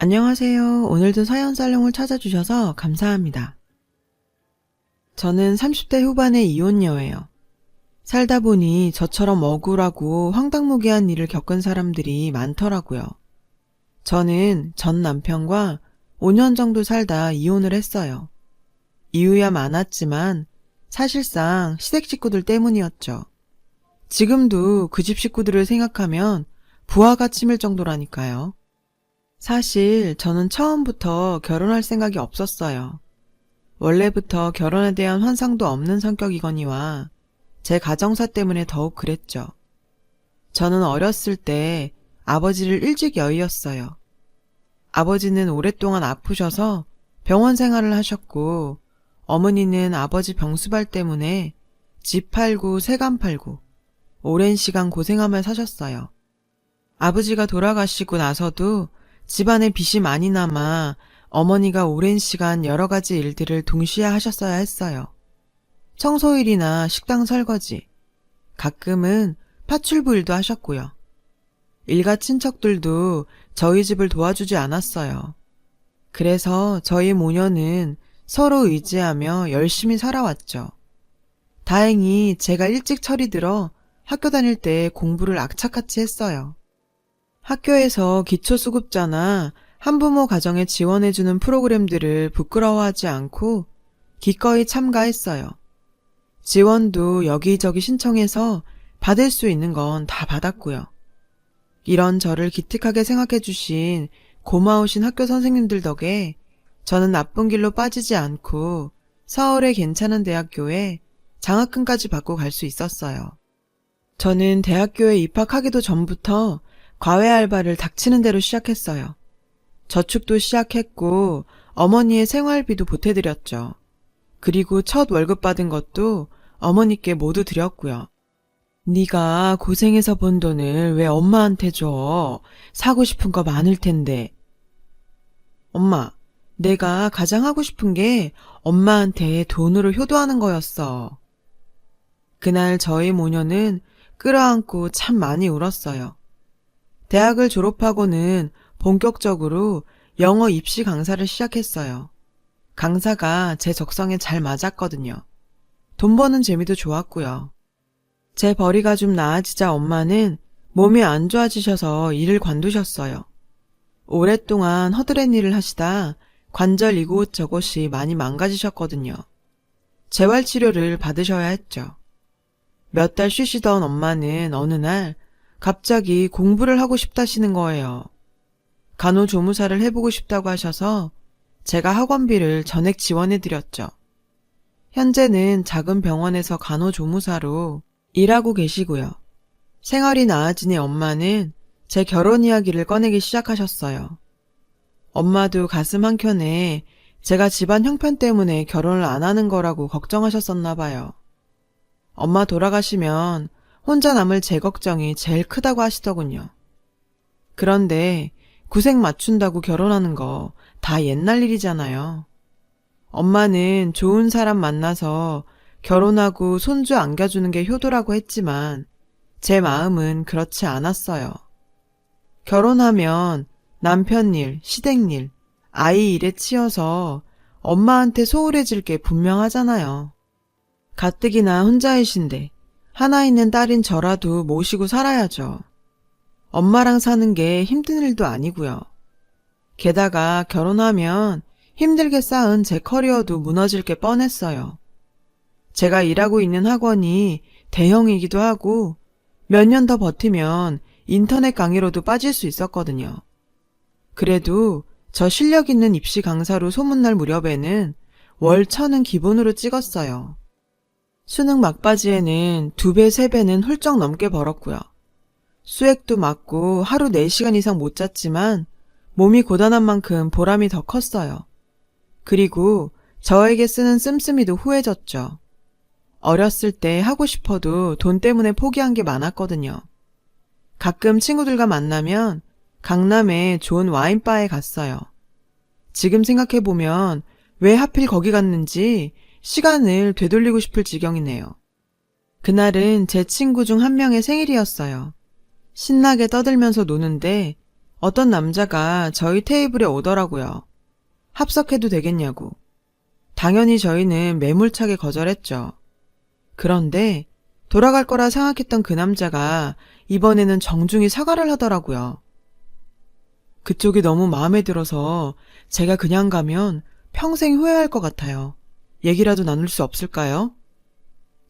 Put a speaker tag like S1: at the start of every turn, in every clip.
S1: 안녕하세요. 오늘도 사연 살롱을 찾아주셔서 감사합니다. 저는 30대 후반의 이혼녀예요. 살다 보니 저처럼 억울하고 황당무계한 일을 겪은 사람들이 많더라고요. 저는 전 남편과 5년 정도 살다 이혼을 했어요. 이유야 많았지만 사실상 시댁 식구들 때문이었죠. 지금도 그 집 식구들을 생각하면 부하가 치밀 정도라니까요. 사실 저는 처음부터 결혼할 생각이 없었어요. 원래부터 결혼에 대한 환상도 없는 성격이거니와 제 가정사 때문에 더욱 그랬죠. 저는 어렸을 때 아버지를 일찍 여의었어요. 아버지는 오랫동안 아프셔서 병원 생활을 하셨고, 어머니는 아버지 병수발 때문에 집 팔고 세간 팔고 오랜 시간 고생하며 사셨어요. 아버지가 돌아가시고 나서도 집안에 빚이 많이 남아 어머니가 오랜 시간 여러 가지 일들을 동시에 하셨어야 했어요. 청소일이나 식당 설거지, 가끔은 파출부 일도 하셨고요. 일가 친척들도 저희 집을 도와주지 않았어요. 그래서 저희 모녀는 서로 의지하며 열심히 살아왔죠. 다행히 제가 일찍 철이 들어 학교 다닐 때 공부를 악착같이 했어요. 학교에서 기초수급자나 한부모 가정에 지원해주는 프로그램들을 부끄러워하지 않고 기꺼이 참가했어요. 지원도 여기저기 신청해서 받을 수 있는 건 다 받았고요. 이런 저를 기특하게 생각해 주신 고마우신 학교 선생님들 덕에 저는 나쁜 길로 빠지지 않고 서울의 괜찮은 대학교에 장학금까지 받고 갈 수 있었어요. 저는 대학교에 입학하기도 전부터 과외 알바를 닥치는 대로 시작했어요. 저축도 시작했고 어머니의 생활비도 보태드렸죠. 그리고 첫 월급 받은 것도 어머니께 모두 드렸고요. 네가 고생해서 번 돈을 왜 엄마한테 줘? 사고 싶은 거 많을 텐데. 엄마, 내가 가장 하고 싶은 게 엄마한테 돈으로 효도하는 거였어. 그날 저희 모녀는 끌어안고 참 많이 울었어요. 대학을 졸업하고는 본격적으로 영어 입시 강사를 시작했어요. 강사가 제 적성에 잘 맞았거든요. 돈 버는 재미도 좋았고요. 제 벌이가 좀 나아지자 엄마는 몸이 안 좋아지셔서 일을 관두셨어요. 오랫동안 허드렛 일을 하시다 관절 이곳저곳이 많이 망가지셨거든요. 재활치료를 받으셔야 했죠. 몇 달 쉬시던 엄마는 어느 날 갑자기 공부를 하고 싶다시는 거예요. 간호조무사를 해보고 싶다고 하셔서 제가 학원비를 전액 지원해드렸죠. 현재는 작은 병원에서 간호조무사로 일하고 계시고요. 생활이 나아지니 엄마는 제 결혼 이야기를 꺼내기 시작하셨어요. 엄마도 가슴 한켠에 제가 집안 형편 때문에 결혼을 안 하는 거라고 걱정하셨었나 봐요. 엄마 돌아가시면 혼자 남을 제 걱정이 제일 크다고 하시더군요. 그런데 구색 맞춘다고 결혼하는 거 다 옛날 일이잖아요. 엄마는 좋은 사람 만나서 결혼하고 손주 안겨주는 게 효도라고 했지만 제 마음은 그렇지 않았어요. 결혼하면 남편 일, 시댁 일, 아이 일에 치여서 엄마한테 소홀해질 게 분명하잖아요. 가뜩이나 혼자이신데 하나 있는 딸인 저라도 모시고 살아야죠. 엄마랑 사는 게 힘든 일도 아니고요. 게다가 결혼하면 힘들게 쌓은 제 커리어도 무너질 게 뻔했어요. 제가 일하고 있는 학원이 대형이기도 하고 몇 년 더 버티면 인터넷 강의로도 빠질 수 있었거든요. 그래도 저 실력 있는 입시 강사로 소문날 무렵에는 월 1,000은 기본으로 찍었어요. 수능 막바지에는 2배, 3배는 훌쩍 넘게 벌었고요. 수액도 맞고 하루 4시간 이상 못 잤지만 몸이 고단한 만큼 보람이 더 컸어요. 그리고 저에게 쓰는 씀씀이도 후해졌죠. 어렸을 때 하고 싶어도 돈 때문에 포기한 게 많았거든요. 가끔 친구들과 만나면 강남에 좋은 와인바에 갔어요. 지금 생각해보면 왜 하필 거기 갔는지 시간을 되돌리고 싶을 지경이네요. 그날은 제 친구 중 한 명의 생일이었어요. 신나게 떠들면서 노는데 어떤 남자가 저희 테이블에 오더라고요. 합석해도 되겠냐고. 당연히 저희는 매몰차게 거절했죠. 그런데 돌아갈 거라 생각했던 그 남자가 이번에는 정중히 사과를 하더라고요. 그쪽이 너무 마음에 들어서 제가 그냥 가면 평생 후회할 것 같아요. 얘기라도 나눌 수 없을까요?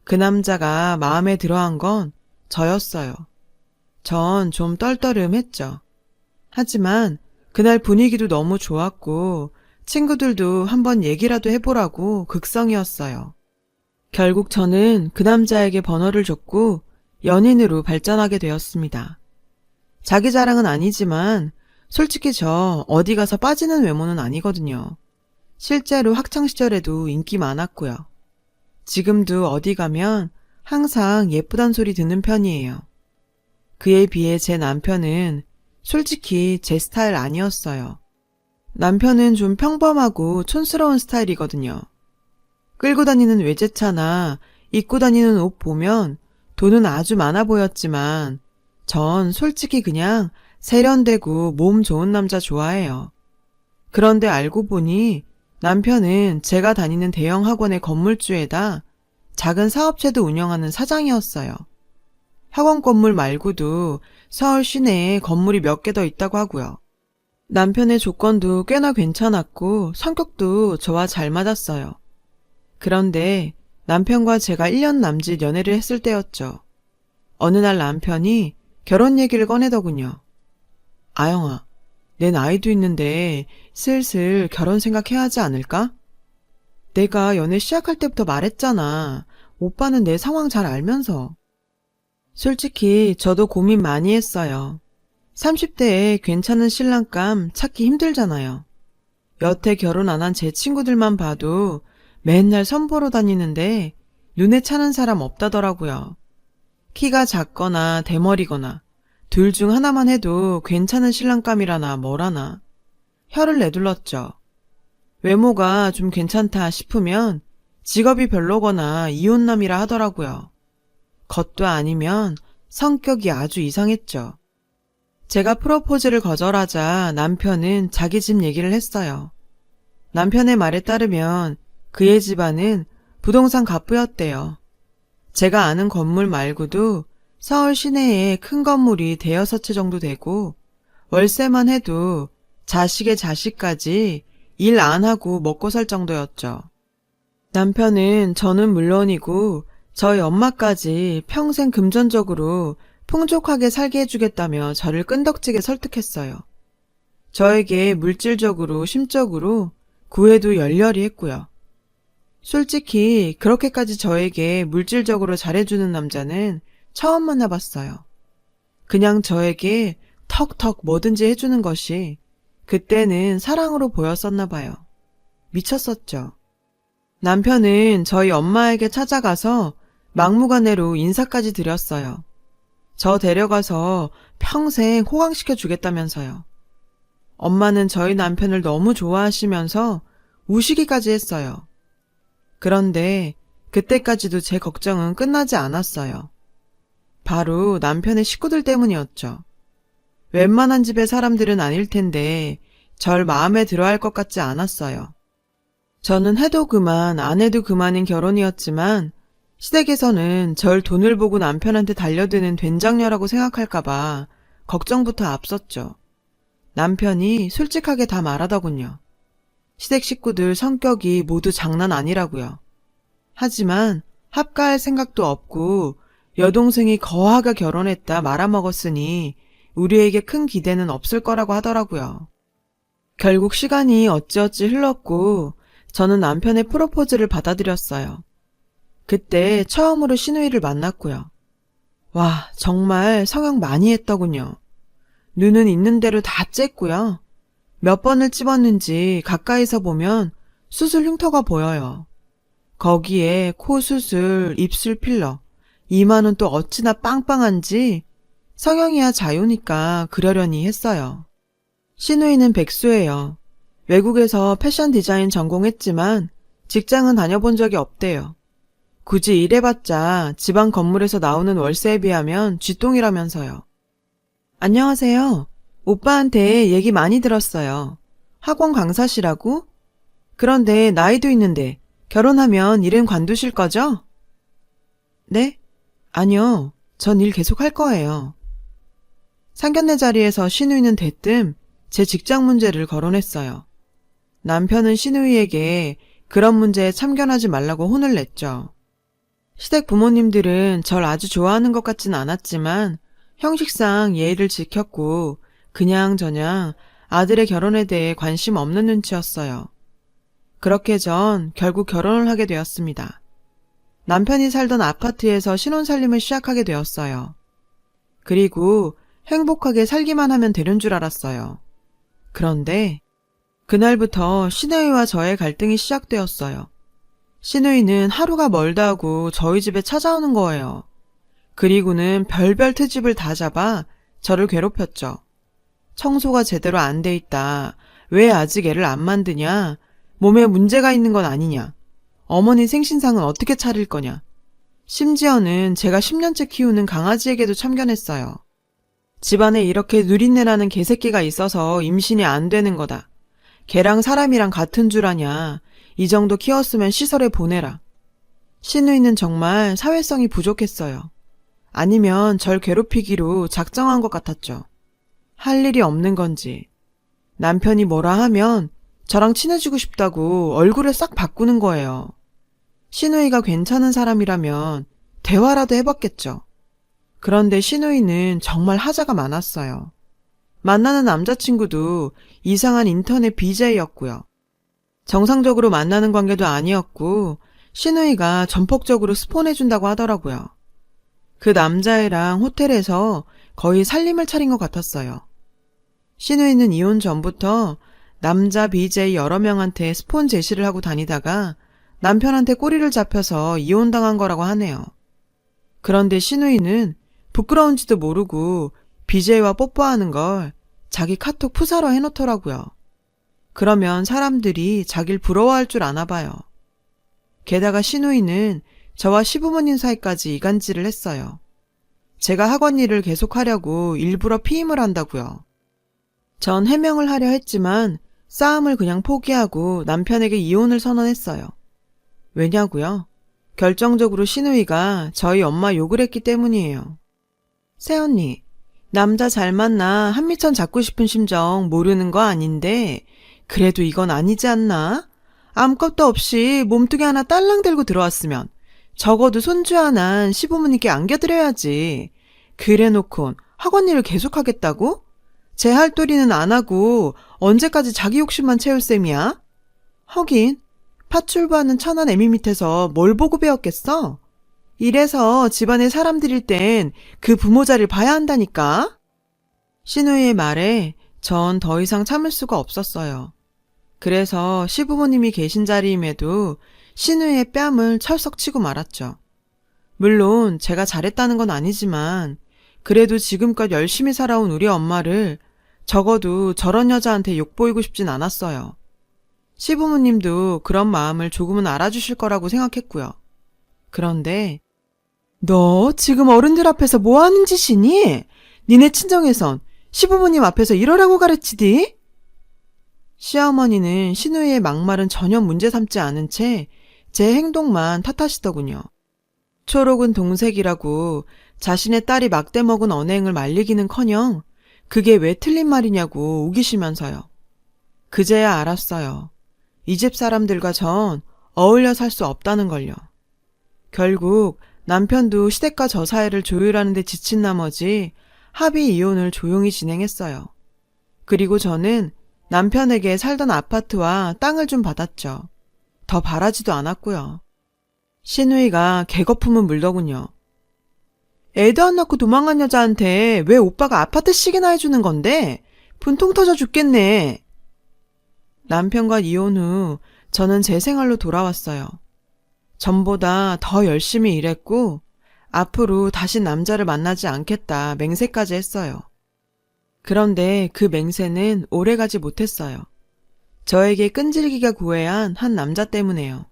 S1: 그 남자가 마음에 들어한 건 저였어요. 전 좀 떨떠름했죠. 하지만 그날 분위기도 너무 좋았고 친구들도 한번 얘기라도 해보라고 극성이었어요. 결국 저는 그 남자에게 번호를 줬고 연인으로 발전하게 되었습니다. 자기 자랑은 아니지만 솔직히 저 어디 가서 빠지는 외모는 아니거든요. 실제로 학창시절에도 인기 많았고요. 지금도 어디 가면 항상 예쁘단 소리 듣는 편이에요. 그에 비해 제 남편은 솔직히 제 스타일 아니었어요. 남편은 좀 평범하고 촌스러운 스타일이거든요. 끌고 다니는 외제차나 입고 다니는 옷 보면 돈은 아주 많아 보였지만 전 솔직히 그냥 세련되고 몸 좋은 남자 좋아해요. 그런데 알고 보니 남편은 제가 다니는 대형 학원의 건물주에다 작은 사업체도 운영하는 사장이었어요. 학원 건물 말고도 서울 시내에 건물이 몇 개 더 있다고 하고요. 남편의 조건도 꽤나 괜찮았고 성격도 저와 잘 맞았어요. 그런데 남편과 제가 1년 남짓 연애를 했을 때였죠. 어느 날 남편이 결혼 얘기를 꺼내더군요. 아영아, 내 나이도 있는데 슬슬 결혼 생각해야 하지 않을까? 내가 연애 시작할 때부터 말했잖아. 오빠는 내 상황 잘 알면서. 솔직히 저도 고민 많이 했어요. 30대에 괜찮은 신랑감 찾기 힘들잖아요. 여태 결혼 안 한 제 친구들만 봐도 맨날 선보러 다니는데 눈에 차는 사람 없다더라고요. 키가 작거나 대머리거나 둘 중 하나만 해도 괜찮은 신랑감이라나 뭐라나. 혀를 내둘렀죠. 외모가 좀 괜찮다 싶으면 직업이 별로거나 이혼남이라 하더라고요. 겉도 아니면 성격이 아주 이상했죠. 제가 프로포즈를 거절하자 남편은 자기 집 얘기를 했어요. 남편의 말에 따르면 그의 집안은 부동산 갑부였대요. 제가 아는 건물 말고도 서울 시내에 큰 건물이 대여섯 채 정도 되고 월세만 해도 자식의 자식까지 일 안 하고 먹고 살 정도였죠. 남편은 저는 물론이고 저희 엄마까지 평생 금전적으로 풍족하게 살게 해주겠다며 저를 끈덕지게 설득했어요. 저에게 물질적으로 심적으로 구애도 열렬히 했고요. 솔직히 그렇게까지 저에게 물질적으로 잘해주는 남자는 처음 만나봤어요. 그냥 저에게 턱턱 뭐든지 해주는 것이 그때는 사랑으로 보였었나 봐요. 미쳤었죠. 남편은 저희 엄마에게 찾아가서 막무가내로 인사까지 드렸어요. 저 데려가서 평생 호강시켜 주겠다면서요. 엄마는 저희 남편을 너무 좋아하시면서 우시기까지 했어요. 그런데 그때까지도 제 걱정은 끝나지 않았어요. 바로 남편의 식구들 때문이었죠. 웬만한 집의 사람들은 아닐 텐데 절 마음에 들어할 것 같지 않았어요. 저는 해도 그만 안 해도 그만인 결혼이었지만 시댁에서는 절 돈을 보고 남편한테 달려드는 된장녀라고 생각할까봐 걱정부터 앞섰죠. 남편이 솔직하게 다 말하더군요. 시댁 식구들 성격이 모두 장난 아니라고요. 하지만 합가할 생각도 없고 여동생이 거하게 결혼했다 말아먹었으니 우리에게 큰 기대는 없을 거라고 하더라고요. 결국 시간이 어찌어찌 흘렀고 저는 남편의 프로포즈를 받아들였어요. 그때 처음으로 시누이를 만났고요. 와, 정말 성형 많이 했더군요. 눈은 있는 대로 다 쬐고요. 몇 번을 찝었는지 가까이서 보면 수술 흉터가 보여요. 거기에 코 수술, 입술 필러, 이마는 또 어찌나 빵빵한지 성형이야 자유니까 그러려니 했어요. 시누이는 백수예요. 외국에서 패션 디자인 전공했지만 직장은 다녀본 적이 없대요. 굳이 일해봤자 지방 건물에서 나오는 월세에 비하면 쥐똥이라면서요. 안녕하세요. 오빠한테 얘기 많이 들었어요. 학원 강사시라고? 그런데 나이도 있는데 결혼하면 일은 관두실 거죠? 네? 아니요. 전 일 계속 할 거예요. 상견례 자리에서 시누이는 대뜸 제 직장 문제를 거론했어요. 남편은 시누이에게 그런 문제에 참견하지 말라고 혼을 냈죠. 시댁 부모님들은 절 아주 좋아하는 것 같진 않았지만 형식상 예의를 지켰고 그냥저냥 아들의 결혼에 대해 관심 없는 눈치였어요. 그렇게 전 결국 결혼을 하게 되었습니다. 남편이 살던 아파트에서 신혼살림을 시작하게 되었어요. 그리고 행복하게 살기만 하면 되는 줄 알았어요. 그런데 그날부터 시누이와 저의 갈등이 시작되었어요. 시누이는 하루가 멀다 하고 저희 집에 찾아오는 거예요. 그리고는 별별 트집을 다 잡아 저를 괴롭혔죠. 청소가 제대로 안 돼 있다. 왜 아직 애를 안 만드냐? 몸에 문제가 있는 건 아니냐? 어머니 생신상은 어떻게 차릴 거냐? 심지어는 제가 10년째 키우는 강아지에게도 참견했어요. 집안에 이렇게 누린내라는 개새끼가 있어서 임신이 안 되는 거다. 걔랑 사람이랑 같은 줄 아냐. 이 정도 키웠으면 시설에 보내라. 시누이는 정말 사회성이 부족했어요. 아니면 절 괴롭히기로 작정한 것 같았죠. 할 일이 없는 건지. 남편이 뭐라 하면 저랑 친해지고 싶다고 얼굴을 싹 바꾸는 거예요. 시누이가 괜찮은 사람이라면 대화라도 해봤겠죠. 그런데 시누이는 정말 하자가 많았어요. 만나는 남자친구도 이상한 인터넷 BJ였고요. 정상적으로 만나는 관계도 아니었고 시누이가 전폭적으로 스폰해준다고 하더라고요. 그 남자애랑 호텔에서 거의 살림을 차린 것 같았어요. 시누이는 이혼 전부터 남자 BJ 여러 명한테 스폰 제시를 하고 다니다가 남편한테 꼬리를 잡혀서 이혼당한 거라고 하네요. 그런데 시누이는 부끄러운지도 모르고 BJ와 뽀뽀하는 걸 자기 카톡 푸사로 해놓더라고요. 그러면 사람들이 자길 부러워할 줄 아나 봐요. 게다가 시누이는 저와 시부모님 사이까지 이간질을 했어요. 제가 학원 일을 계속하려고 일부러 피임을 한다고요. 전 해명을 하려 했지만 싸움을 그냥 포기하고 남편에게 이혼을 선언했어요. 왜냐고요? 결정적으로 시누이가 저희 엄마 욕을 했기 때문이에요. 새언니, 남자 잘 만나 한미천 잡고 싶은 심정 모르는 거 아닌데 그래도 이건 아니지 않나? 아무것도 없이 몸뚱이 하나 딸랑 들고 들어왔으면 적어도 손주 하나 시부모님께 안겨드려야지. 그래놓곤 학원 일을 계속하겠다고? 제 할도리는 안 하고 언제까지 자기 욕심만 채울 셈이야? 하긴 팥줄바는 천한 애미 밑에서 뭘 보고 배웠겠어? 이래서 집안에 사람들일 땐 그 부모 자리를 봐야 한다니까? 시누이의 말에 전 더 이상 참을 수가 없었어요. 그래서 시부모님이 계신 자리임에도 시누이의 뺨을 철썩 치고 말았죠. 물론 제가 잘했다는 건 아니지만 그래도 지금껏 열심히 살아온 우리 엄마를 적어도 저런 여자한테 욕보이고 싶진 않았어요. 시부모님도 그런 마음을 조금은 알아주실 거라고 생각했고요. 그런데 너 지금 어른들 앞에서 뭐 하는 짓이니? 니네 친정에선 시부모님 앞에서 이러라고 가르치디? 시어머니는 시누이의 막말은 전혀 문제 삼지 않은 채 제 행동만 탓하시더군요. 초록은 동색이라고 자신의 딸이 막대 먹은 언행을 말리기는커녕 그게 왜 틀린 말이냐고 우기시면서요. 그제야 알았어요. 이 집 사람들과 전 어울려 살 수 없다는 걸요. 결국 남편도 시댁과 저 사이를 조율하는 데 지친 나머지 합의 이혼을 조용히 진행했어요. 그리고 저는 남편에게 살던 아파트와 땅을 좀 받았죠. 더 바라지도 않았고요. 시누이가 개거품은 물더군요. 애도 안 낳고 도망간 여자한테 왜 오빠가 아파트씩이나 해주는 건데? 분통 터져 죽겠네. 남편과 이혼 후 저는 제 생활로 돌아왔어요. 전보다 더 열심히 일했고 앞으로 다시 남자를 만나지 않겠다 맹세까지 했어요. 그런데 그 맹세는 오래가지 못했어요. 저에게 끈질기가 구애한 한 남자 때문에요.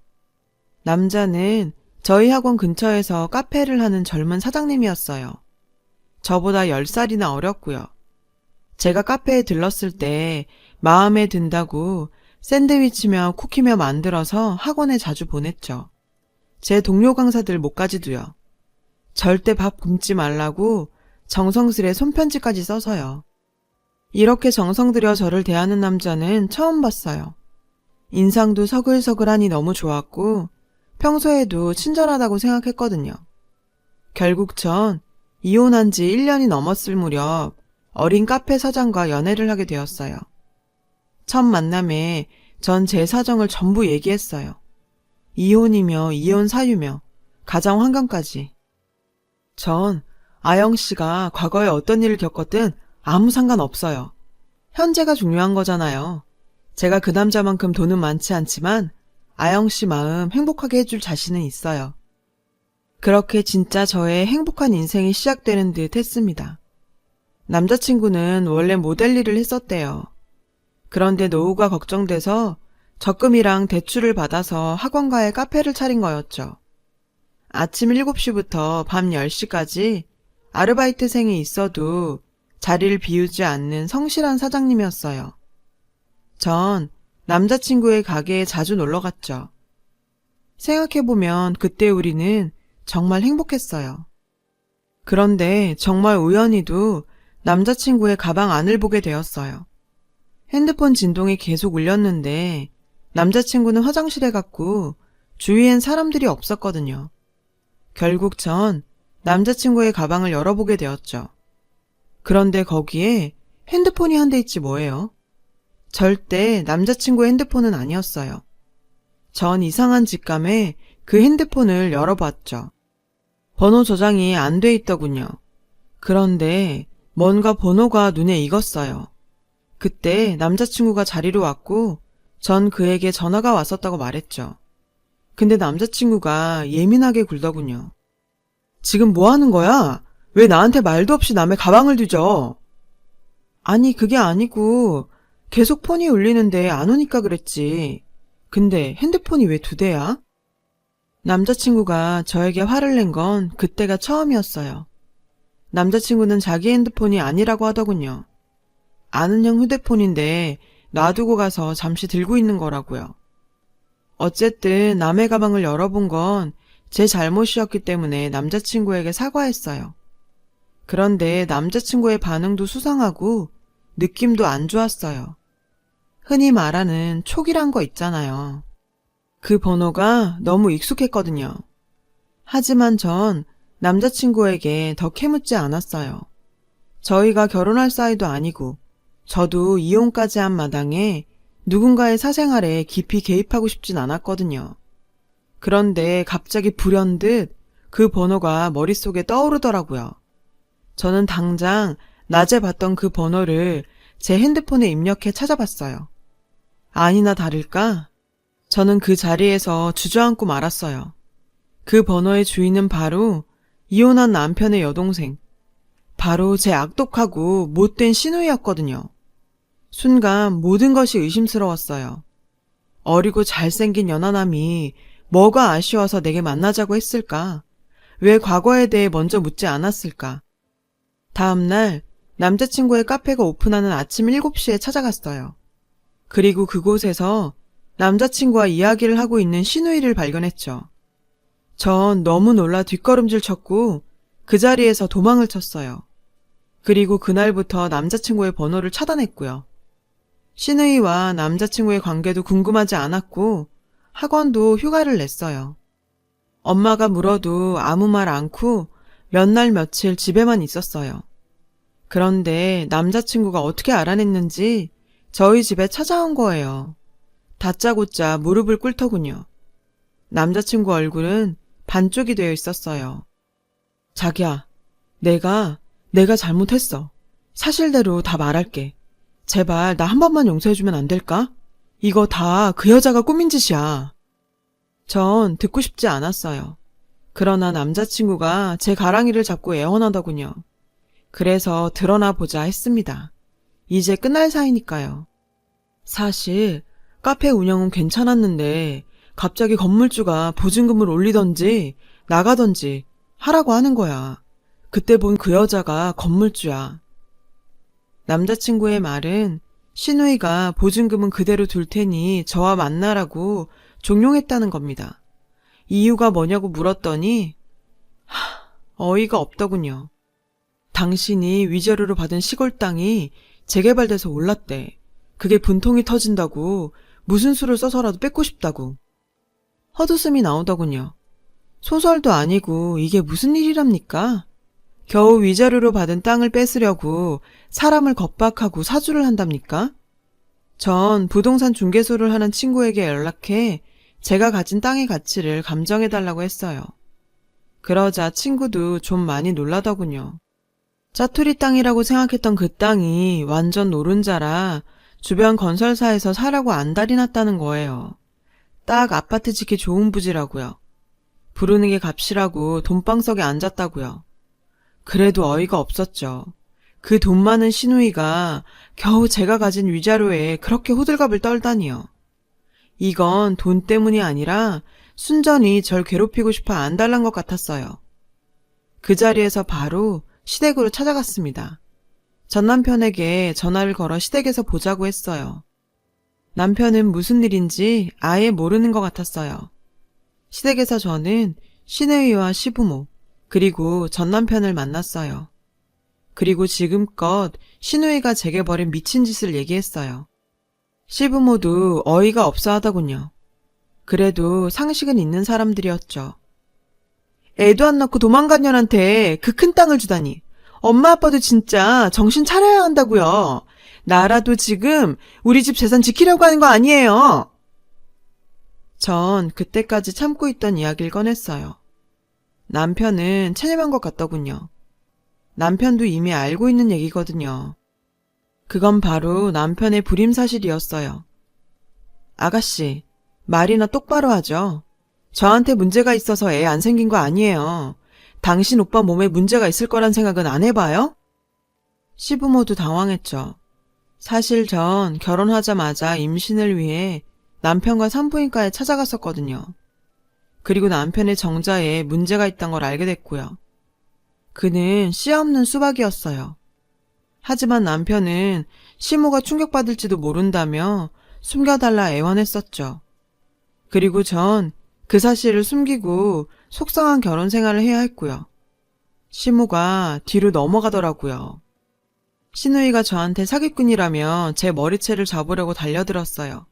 S1: 남자는 저희 학원 근처에서 카페를 하는 젊은 사장님이었어요. 저보다 10살이나 어렸고요. 제가 카페에 들렀을 때 마음에 든다고 샌드위치며 쿠키며 만들어서 학원에 자주 보냈죠. 제 동료 강사들 목까지도요. 절대 밥 굶지 말라고 정성스레 손편지까지 써서요. 이렇게 정성 들여 저를 대하는 남자는 처음 봤어요. 인상도 서글서글하니 너무 좋았고 평소에도 친절하다고 생각했거든요. 결국 전 이혼한 지 1년이 넘었을 무렵 어린 카페 사장과 연애를 하게 되었어요. 첫 만남에 전 제 사정을 전부 얘기했어요. 이혼이며 이혼 사유며 가정 환경까지. 전 아영 씨가 과거에 어떤 일을 겪었든 아무 상관없어요. 현재가 중요한 거잖아요. 제가 그 남자만큼 돈은 많지 않지만 아영 씨 마음 행복하게 해줄 자신은 있어요. 그렇게 진짜 저의 행복한 인생이 시작되는 듯 했습니다. 남자친구는 원래 모델 일을 했었대요. 그런데 노후가 걱정돼서 적금이랑 대출을 받아서 학원가에 카페를 차린 거였죠. 아침 7시부터 밤 10시까지 아르바이트생이 있어도 자리를 비우지 않는 성실한 사장님이었어요. 전 남자친구의 가게에 자주 놀러 갔죠. 생각해보면 그때 우리는 정말 행복했어요. 그런데 정말 우연히도 남자친구의 가방 안을 보게 되었어요. 핸드폰 진동이 계속 울렸는데 남자친구는 화장실에 갔고 주위엔 사람들이 없었거든요. 결국 전 남자친구의 가방을 열어보게 되었죠. 그런데 거기에 핸드폰이 한 대 있지 뭐예요. 절대 남자친구의 핸드폰은 아니었어요. 전 이상한 직감에 그 핸드폰을 열어봤죠. 번호 저장이 안 돼 있더군요. 그런데 뭔가 번호가 눈에 익었어요. 그때 남자친구가 자리로 왔고 전 그에게 전화가 왔었다고 말했죠. 근데 남자친구가 예민하게 굴더군요. 지금 뭐 하는 거야? 왜 나한테 말도 없이 남의 가방을 뒤져? 아니 그게 아니고 계속 폰이 울리는데 안 오니까 그랬지. 근데 핸드폰이 왜 2대야? 남자친구가 저에게 화를 낸 건 그때가 처음이었어요. 남자친구는 자기 핸드폰이 아니라고 하더군요. 아는 형 휴대폰인데 놔두고 가서 잠시 들고 있는 거라고요. 어쨌든 남의 가방을 열어본 건 제 잘못이었기 때문에 남자친구에게 사과했어요. 그런데 남자친구의 반응도 수상하고 느낌도 안 좋았어요. 흔히 말하는 촉이란 거 있잖아요. 그 번호가 너무 익숙했거든요. 하지만 전 남자친구에게 더 캐묻지 않았어요. 저희가 결혼할 사이도 아니고 저도 이혼까지 한 마당에 누군가의 사생활에 깊이 개입하고 싶진 않았거든요. 그런데 갑자기 불현듯 그 번호가 머릿속에 떠오르더라고요. 저는 당장 낮에 봤던 그 번호를 제 핸드폰에 입력해 찾아봤어요. 아니나 다를까? 저는 그 자리에서 주저앉고 말았어요. 그 번호의 주인은 바로 이혼한 남편의 여동생, 바로 제 악독하고 못된 시누이였거든요. 순간 모든 것이 의심스러웠어요. 어리고 잘생긴 연하남이 뭐가 아쉬워서 내게 만나자고 했을까? 왜 과거에 대해 먼저 묻지 않았을까? 다음날 남자친구의 카페가 오픈하는 아침 7시에 찾아갔어요. 그리고 그곳에서 남자친구와 이야기를 하고 있는 시누이를 발견했죠. 전 너무 놀라 뒷걸음질 쳤고 그 자리에서 도망을 쳤어요. 그리고 그날부터 남자친구의 번호를 차단했고요. 시누이와 남자친구의 관계도 궁금하지 않았고 학원도 휴가를 냈어요. 엄마가 물어도 아무 말 않고 몇 날 며칠 집에만 있었어요. 그런데 남자친구가 어떻게 알아냈는지 저희 집에 찾아온 거예요. 다짜고짜 무릎을 꿇더군요. 남자친구 얼굴은 반쪽이 되어 있었어요. 자기야, 내가 잘못했어. 사실대로 다 말할게. 제발 나 한 번만 용서해주면 안 될까? 이거 다 그 여자가 꾸민 짓이야. 전 듣고 싶지 않았어요. 그러나 남자친구가 제 가랑이를 잡고 애원하더군요. 그래서 드러나 보자 했습니다. 이제 끝날 사이니까요. 사실 카페 운영은 괜찮았는데 갑자기 건물주가 보증금을 올리던지 나가던지 하라고 하는 거야. 그때 본 그 여자가 건물주야. 남자친구의 말은 신우이가 보증금은 그대로 둘 테니 저와 만나라고 종용했다는 겁니다. 이유가 뭐냐고 물었더니 어이가 없더군요. 당신이 위자료로 받은 시골 땅이 재개발돼서 올랐대. 그게 분통이 터진다고 무슨 수를 써서라도 뺏고 싶다고. 헛웃음이 나오더군요. 소설도 아니고 이게 무슨 일이랍니까? 겨우 위자료로 받은 땅을 뺏으려고 사람을 겁박하고 사주를 한답니까? 전 부동산 중개소를 하는 친구에게 연락해 제가 가진 땅의 가치를 감정해달라고 했어요. 그러자 친구도 좀 많이 놀라더군요. 짜투리 땅이라고 생각했던 그 땅이 완전 노른자라 주변 건설사에서 사라고 안달이 났다는 거예요. 딱 아파트 짓기 좋은 부지라고요. 부르는 게 값이라고 돈방석에 앉았다고요. 그래도 어이가 없었죠. 그 돈 많은 시누이가 겨우 제가 가진 위자료에 그렇게 호들갑을 떨다니요. 이건 돈 때문이 아니라 순전히 절 괴롭히고 싶어 안달난 것 같았어요. 그 자리에서 바로 시댁으로 찾아갔습니다. 전 남편에게 전화를 걸어 시댁에서 보자고 했어요. 남편은 무슨 일인지 아예 모르는 것 같았어요. 시댁에서 저는 시누이와 시부모, 그리고 전 남편을 만났어요. 그리고 지금껏 시누이가 제게 벌인 미친 짓을 얘기했어요. 시부모도 어이가 없어 하더군요. 그래도 상식은 있는 사람들이었죠. 애도 안 낳고 도망간 년한테 그 큰 땅을 주다니. 엄마 아빠도 진짜 정신 차려야 한다고요. 나라도 지금 우리 집 재산 지키려고 하는 거 아니에요. 전 그때까지 참고 있던 이야기를 꺼냈어요. 남편은 체념한 것 같더군요. 남편도 이미 알고 있는 얘기거든요. 그건 바로 남편의 불임사실이었어요. 아가씨, 말이나 똑바로 하죠. 저한테 문제가 있어서 애 안 생긴 거 아니에요. 당신 오빠 몸에 문제가 있을 거란 생각은 안 해봐요? 시부모도 당황했죠. 사실 전 결혼하자마자 임신을 위해 남편과 산부인과에 찾아갔었거든요. 그리고 남편의 정자에 문제가 있다는 걸 알게 됐고요. 그는 씨 없는 수박이었어요. 하지만 남편은 시모가 충격받을지도 모른다며 숨겨달라 애원했었죠. 그리고 전 그 사실을 숨기고 속상한 결혼 생활을 해야 했고요. 시모가 뒤로 넘어가더라고요. 시누이가 저한테 사기꾼이라며 제 머리채를 잡으려고 달려들었어요.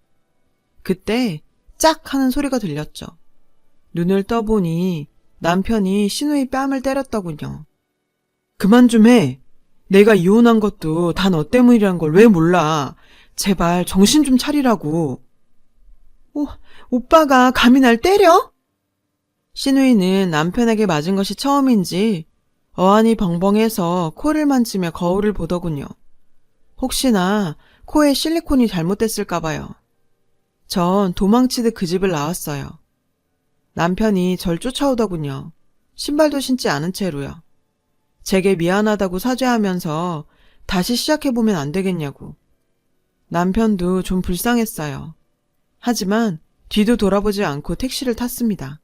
S1: 그때 짝 하는 소리가 들렸죠. 눈을 떠보니 남편이 시누이 뺨을 때렸더군요. 그만 좀 해. 내가 이혼한 것도 다 너 때문이란 걸 왜 몰라. 제발 정신 좀 차리라고. 오빠가 감히 날 때려? 시누이는 남편에게 맞은 것이 처음인지 어안이 벙벙해서 코를 만지며 거울을 보더군요. 혹시나 코에 실리콘이 잘못됐을까 봐요. 전 도망치듯 그 집을 나왔어요. 남편이 절 쫓아오더군요. 신발도 신지 않은 채로요. 제게 미안하다고 사죄하면서 다시 시작해보면 안 되겠냐고. 남편도 좀 불쌍했어요. 하지만 뒤도 돌아보지 않고 택시를 탔습니다.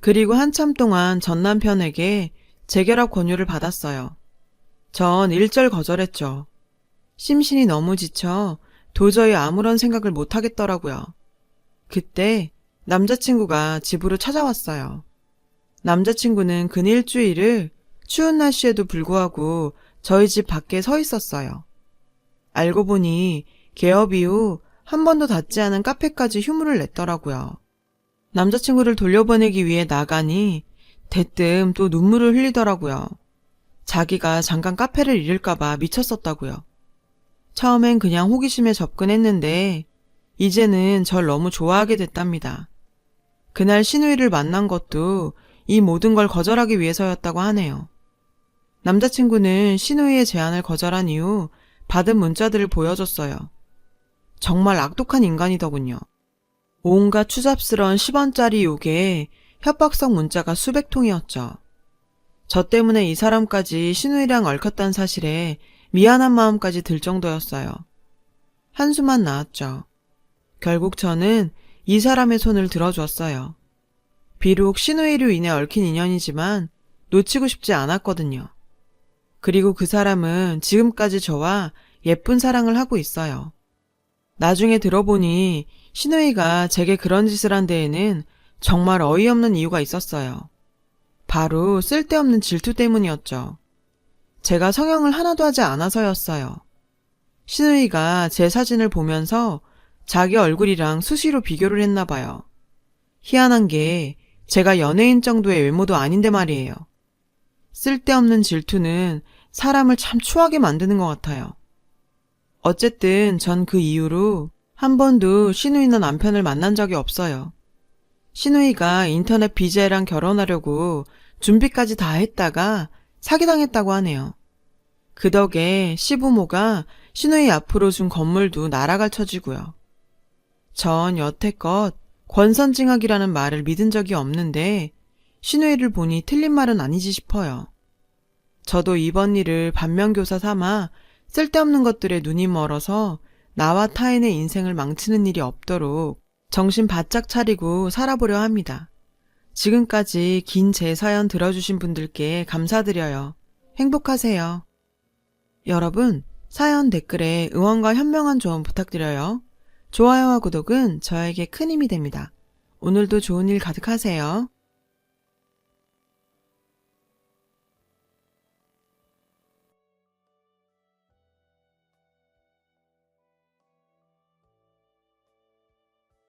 S1: 그리고 한참 동안 전 남편에게 재결합 권유를 받았어요. 전 일절 거절했죠. 심신이 너무 지쳐 도저히 아무런 생각을 못 하겠더라고요. 그때 남자친구가 집으로 찾아왔어요. 남자친구는 근 일주일을 추운 날씨에도 불구하고 저희 집 밖에 서 있었어요. 알고 보니 개업 이후 한 번도 닿지 않은 카페까지 휴무를 냈더라고요. 남자친구를 돌려보내기 위해 나가니 대뜸 또 눈물을 흘리더라고요. 자기가 잠깐 카페를 잃을까봐 미쳤었다고요. 처음엔 그냥 호기심에 접근했는데 이제는 절 너무 좋아하게 됐답니다. 그날 시누이를 만난 것도 이 모든 걸 거절하기 위해서였다고 하네요. 남자친구는 시누이의 제안을 거절한 이후 받은 문자들을 보여줬어요. 정말 악독한 인간이더군요. 온갖 추잡스러운 10원짜리 욕에 협박성 문자가 수백 통이었죠. 저 때문에 이 사람까지 시누이랑 얽혔다는 사실에 미안한 마음까지 들 정도였어요. 한숨만 나왔죠. 결국 저는 이 사람의 손을 들어줬어요. 비록 시누이로 인해 얽힌 인연이지만 놓치고 싶지 않았거든요. 그리고 그 사람은 지금까지 저와 예쁜 사랑을 하고 있어요. 나중에 들어보니 신우이가 제게 그런 짓을 한 데에는 정말 어이없는 이유가 있었어요. 바로 쓸데없는 질투 때문이었죠. 제가 성형을 하나도 하지 않아서였어요. 신우이가 제 사진을 보면서 자기 얼굴이랑 수시로 비교를 했나 봐요. 희한한 게 제가 연예인 정도의 외모도 아닌데 말이에요. 쓸데없는 질투는 사람을 참 추하게 만드는 것 같아요. 어쨌든 전 그 이후로 한 번도 신우이나 남편을 만난 적이 없어요. 신우이가 인터넷 BJ랑 결혼하려고 준비까지 다 했다가 사기당했다고 하네요. 그 덕에 시부모가 신우이 앞으로 준 건물도 날아갈 처지고요. 전 여태껏 권선징악이라는 말을 믿은 적이 없는데 신우이를 보니 틀린 말은 아니지 싶어요. 저도 이번 일을 반면교사 삼아 쓸데없는 것들에 눈이 멀어서 나와 타인의 인생을 망치는 일이 없도록 정신 바짝 차리고 살아보려 합니다. 지금까지 긴 제 사연 들어주신 분들께 감사드려요. 행복하세요. 여러분, 사연 댓글에 응원과 현명한 조언 부탁드려요. 좋아요와 구독은 저에게 큰 힘이 됩니다. 오늘도 좋은 일 가득하세요.